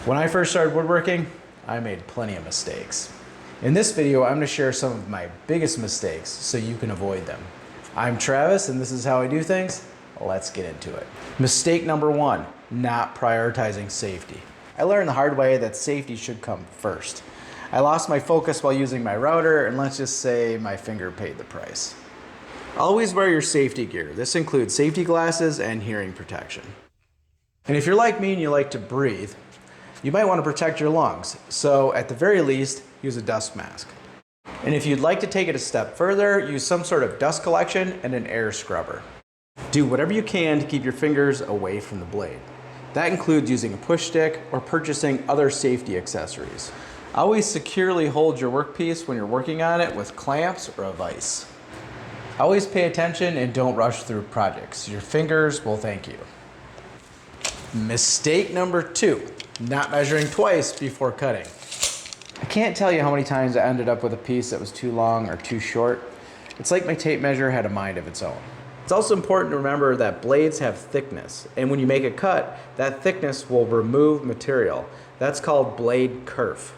When I first started woodworking, I made plenty of mistakes. In this video, I'm going to share some of my biggest mistakes so you can avoid them. I'm Travis and this is how I do things. Let's get into it. Mistake number one, not prioritizing safety. I learned the hard way that safety should come first. I lost my focus while using my router, and let's just say my finger paid the price. Always wear your safety gear. This includes safety glasses and hearing protection. And if you're like me and you like to breathe, you might want to protect your lungs. So at the very least, use a dust mask. And if you'd like to take it a step further, use some sort of dust collection and an air scrubber. Do whatever you can to keep your fingers away from the blade. That includes using a push stick or purchasing other safety accessories. Always securely hold your workpiece when you're working on it with clamps or a vise. Always pay attention and don't rush through projects. Your fingers will thank you. Mistake number two, not measuring twice before cutting. I can't tell you how many times I ended up with a piece that was too long or too short. It's like my tape measure had a mind of its own. It's also important to remember that blades have thickness, and when you make a cut, that thickness will remove material. That's called blade kerf.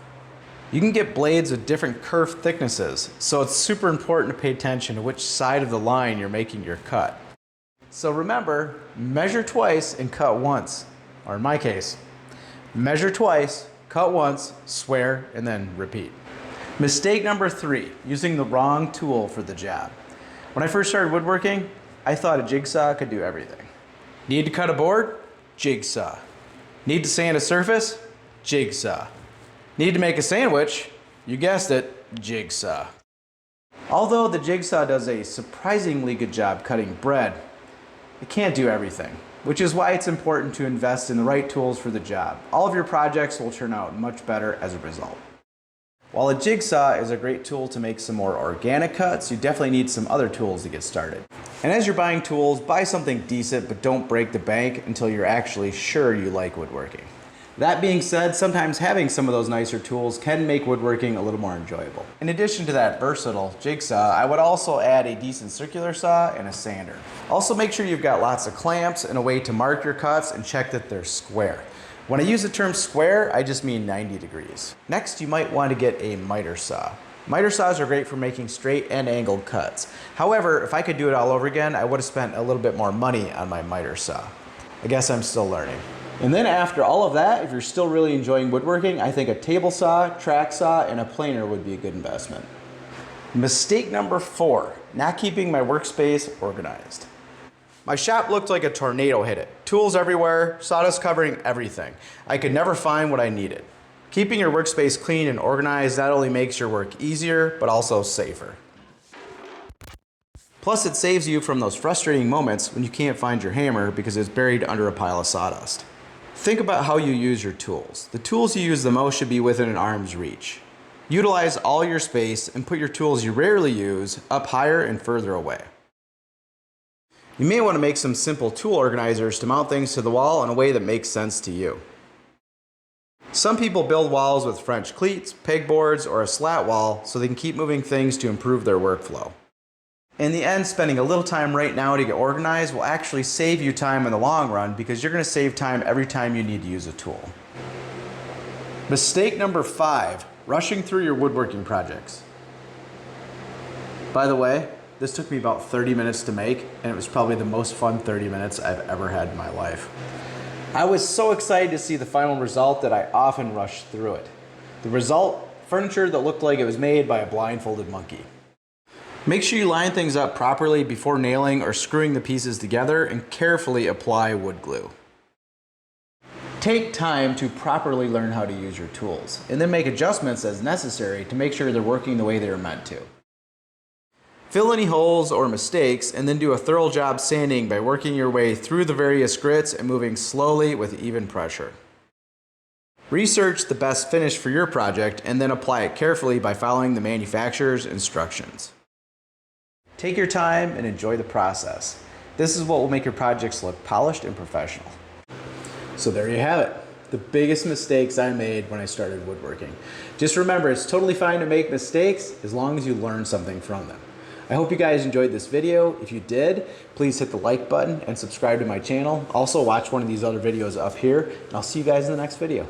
You can get blades with different kerf thicknesses, so it's super important to pay attention to which side of the line you're making your cut. So remember, measure twice and cut once. Or in my case, measure twice, cut once, swear, and then repeat. Mistake number three, using the wrong tool for the job. When I first started woodworking, I thought a jigsaw could do everything. Need to cut a board? Jigsaw. Need to sand a surface? Jigsaw. Need to make a sandwich? You guessed it, jigsaw. Although the jigsaw does a surprisingly good job cutting bread, it can't do everything, which is why it's important to invest in the right tools for the job. All of your projects will turn out much better as a result. While a jigsaw is a great tool to make some more organic cuts, you definitely need some other tools to get started. And as you're buying tools, buy something decent, but don't break the bank until you're actually sure you like woodworking. That being said, sometimes having some of those nicer tools can make woodworking a little more enjoyable. In addition to that versatile jigsaw, I would also add a decent circular saw and a sander. Also make sure you've got lots of clamps and a way to mark your cuts and check that they're square. When I use the term square, I just mean 90 degrees. Next, you might want to get a miter saw. Miter saws are great for making straight and angled cuts. However, if I could do it all over again, I would have spent a little bit more money on my miter saw. I guess I'm still learning. And then after all of that, if you're still really enjoying woodworking, I think a table saw, track saw, and a planer would be a good investment. Mistake number four, not keeping my workspace organized. My shop looked like a tornado hit it. Tools everywhere, sawdust covering everything. I could never find what I needed. Keeping your workspace clean and organized not only makes your work easier, but also safer. Plus, it saves you from those frustrating moments when you can't find your hammer because it's buried under a pile of sawdust. Think about how you use your tools. The tools you use the most should be within an arm's reach. Utilize all your space and put your tools you rarely use up higher and further away. You may want to make some simple tool organizers to mount things to the wall in a way that makes sense to you. Some people build walls with French cleats, pegboards, or a slat wall so they can keep moving things to improve their workflow. In the end, spending a little time right now to get organized will actually save you time in the long run because you're going to save time every time you need to use a tool. Mistake number five, rushing through your woodworking projects. By the way, this took me about 30 minutes to make, and it was probably the most fun 30 minutes I've ever had in my life. I was so excited to see the final result that I often rushed through it. The result, furniture that looked like it was made by a blindfolded monkey. Make sure you line things up properly before nailing or screwing the pieces together, and carefully apply wood glue. Take time to properly learn how to use your tools, and then make adjustments as necessary to make sure they're working the way they are meant to. Fill any holes or mistakes, and then do a thorough job sanding by working your way through the various grits and moving slowly with even pressure. Research the best finish for your project and then apply it carefully by following the manufacturer's instructions. Take your time and enjoy the process. This is what will make your projects look polished and professional. So there you have it. The biggest mistakes I made when I started woodworking. Just remember, it's totally fine to make mistakes as long as you learn something from them. I hope you guys enjoyed this video. If you did, please hit the like button and subscribe to my channel. Also, watch one of these other videos up here, and I'll see you guys in the next video.